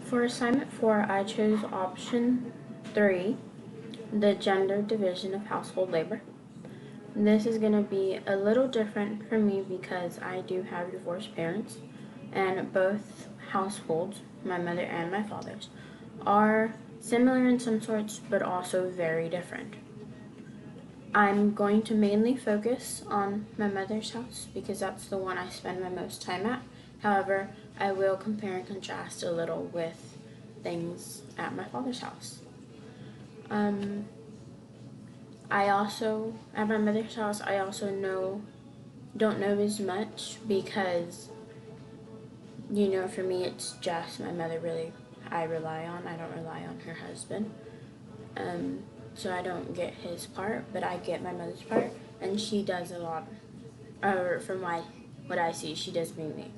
For assignment 4, I chose option 3, the gender division of household labor. This is going to be a little different for me because I do have divorced parents, and both households, my mother and my father's, are similar in some sorts but also very different. I'm going to mainly focus on my mother's house because that's the one I spend my most time at. However, I will compare and contrast a little with things at my father's house. I also, at my mother's house, I also don't know as much because, for me, it's just my mother really I rely on. I don't rely on her husband. So I don't get his part, but I get my mother's part, and she does a lot. Or from what I see, she does mainly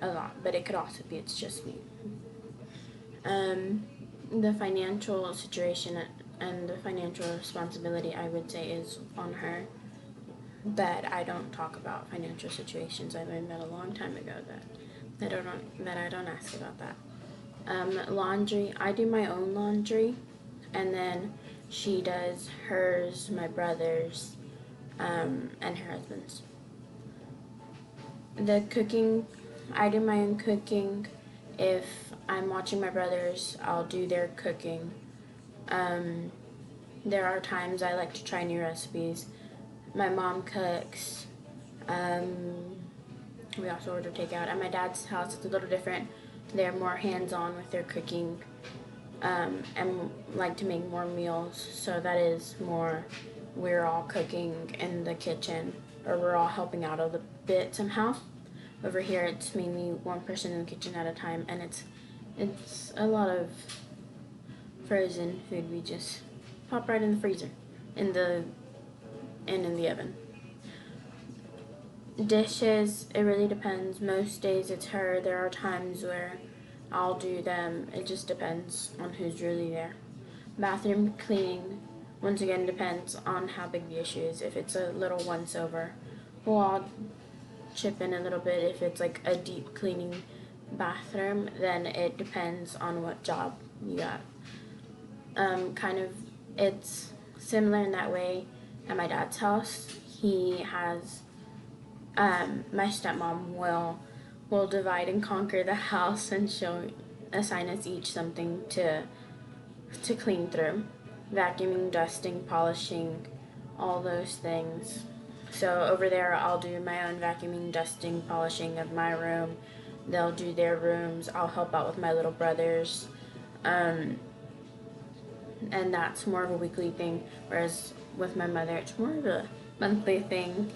a lot, but it could also be it's just me. The financial situation and the financial responsibility, I would say, is on her. But I don't talk about financial situations. I learned that a long time ago that I don't ask about that. Laundry, I do my own laundry, and then she does hers, my brother's, and her husband's. The cooking, I do my own cooking. If I'm watching my brothers, I'll do their cooking. There are times I like to try new recipes. My mom cooks. We also order takeout. At my dad's house, it's a little different. They're more hands-on with their cooking, and like to make more meals. So that is more, we're all cooking in the kitchen, or we're all helping out a little bit somehow. Over here, it's mainly one person in the kitchen at a time, and it's a lot of frozen food. We just pop right in the freezer, in the oven. Dishes, it really depends. Most days it's her. There are times where I'll do them. It just depends on who's really there. Bathroom cleaning, once again, depends on how big the issue is. If it's a little once over, well, I'll chip in a little bit. If it's like a deep cleaning bathroom, then it depends on what job you got. It's similar in that way. At my dad's house, he has, my stepmom will divide and conquer the house, and she'll assign us each something to clean through. Vacuuming, dusting, polishing, all those things. So over there, I'll do my own vacuuming, dusting, polishing of my room. They'll do their rooms. I'll help out with my little brothers. And that's more of a weekly thing, whereas with my mother, it's more of a monthly thing.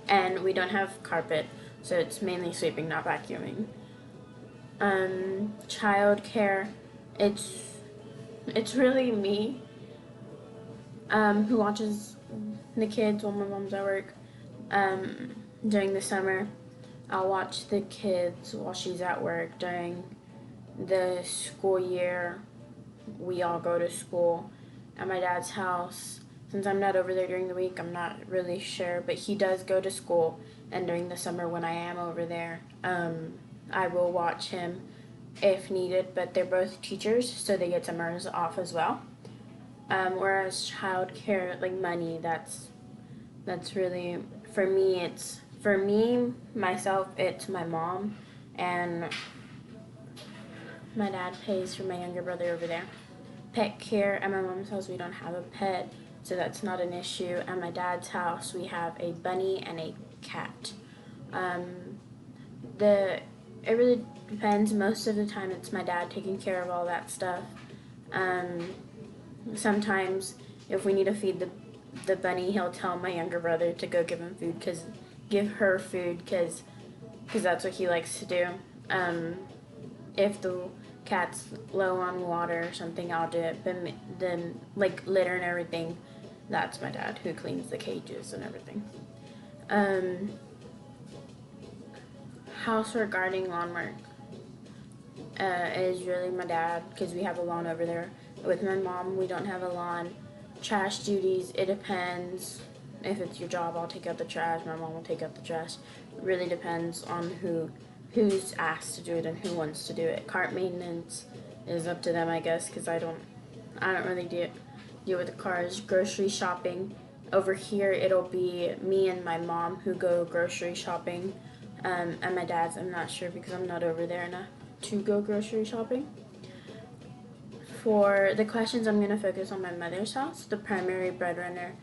And we don't have carpet, so it's mainly sweeping, not vacuuming. Child care, it's really me who watches the kids while my mom's at work. During the summer, I'll watch the kids while she's at work. During the school year, we all go to school at my dad's house. Since I'm not over there during the week, I'm not really sure, but he does go to school, and during the summer when I am over there, I will watch him if needed, but they're both teachers, so they get summers off as well. Whereas child care, like money, that's really, for me, myself, it's my mom, and my dad pays for my younger brother over there. Pet care, at my mom's house, we don't have a pet, so that's not an issue. At my dad's house, we have a bunny and a cat. It really depends. Most of the time, it's my dad taking care of all that stuff. Sometimes, if we need to feed the bunny, he'll tell my younger brother to go give her food, because that's what he likes to do. If the cat's low on water or something, I'll do it. But then, like litter and everything, that's my dad who cleans the cages and everything. Housework, gardening, lawn work is really my dad, because we have a lawn over there. With my mom, we don't have a lawn. Trash duties, it depends. If it's your job, I'll take out the trash. My mom will take out the trash. It really depends on who who's asked to do it and who wants to do it. Cart maintenance is up to them, I guess, because I don't really deal with the cars. Grocery shopping, over here it'll be me and my mom who go grocery shopping, and my dad's, I'm not sure because I'm not over there enough to go grocery shopping. For the questions, I'm going to focus on my mother's house. The primary breadwinner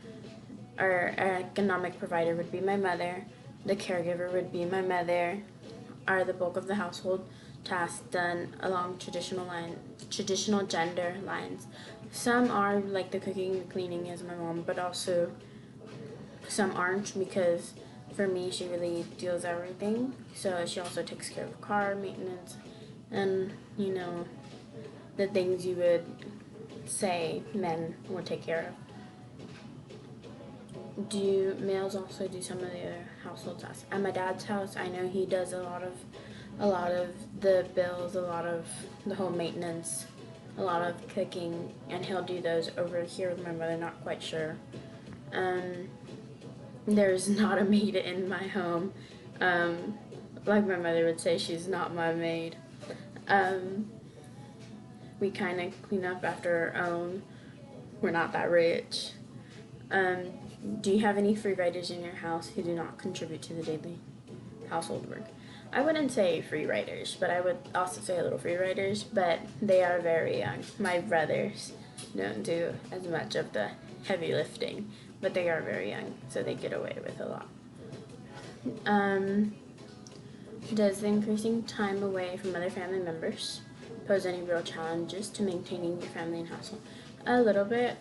or economic provider would be my mother. The caregiver would be my mother. Are the bulk of the household tasks done along traditional gender lines. Some are, like the cooking and cleaning is my mom, but also some aren't, because for me she really deals everything. So she also takes care of car maintenance and the things you would say men would take care of. Do males also do some of the other household tasks? At my dad's house, I know he does a lot of the bills, a lot of the home maintenance, a lot of cooking, and he'll do those. Over here with my mother, not quite sure. There's not a maid in my home. Like my mother would say, she's not my maid. We kind of clean up after our own. We're not that rich. Do you have any free riders in your house who do not contribute to the daily household work? I wouldn't say free riders, but I would also say little free riders, but they are very young. My brothers don't do as much of the heavy lifting, but they are very young, so they get away with a lot. Does the increasing time away from other family members pose any real challenges to maintaining your family and household? A little bit.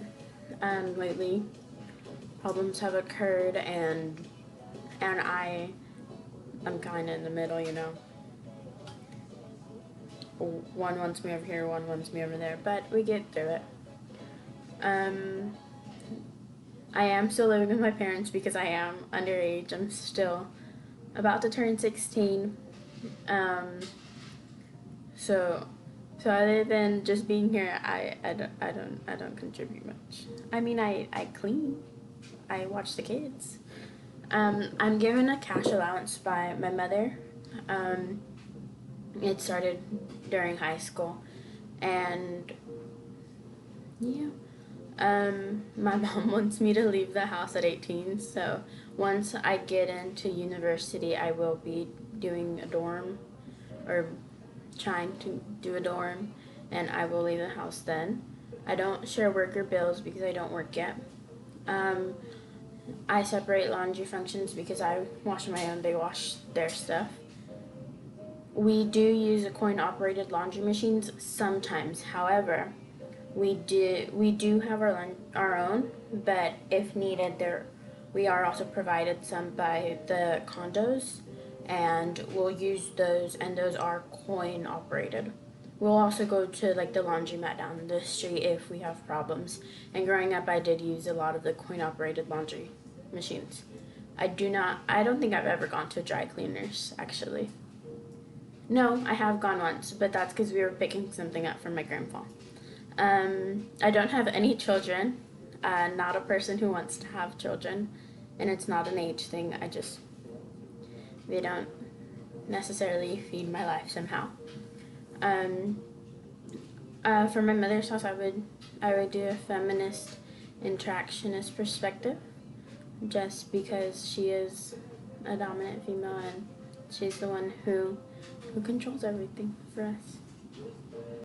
Lately, problems have occurred, and I'm kind of in the middle, One wants me over here, one wants me over there, but we get through it. I am still living with my parents because I am underage. I'm still about to turn 16. So other than just being here, I don't contribute much. I mean, I clean. I watch the kids. I'm given a cash allowance by my mother. It started during high school, and yeah. My mom wants me to leave the house at 18, so once I get into university, I will be doing a dorm, or trying to do a dorm, and I will leave the house then. I don't share worker bills because I don't work yet. I separate laundry functions because I wash my own, they wash their stuff. We do use a coin-operated laundry machines sometimes. However, we do have our own, but if needed, we are also provided some by the condos, and we'll use those, and those are coin-operated. We'll also go to like the laundromat down the street if we have problems. And growing up, I did use a lot of the coin-operated laundry machines. I don't think I've ever gone to dry cleaners, actually. No, I have gone once, but that's because we were picking something up from my grandpa. I don't have any children. Not a person who wants to have children, and it's not an age thing. They don't necessarily feed my life somehow. For my mother's house, I would do a feminist interactionist perspective, just because she is a dominant female and she's the one who controls everything for us.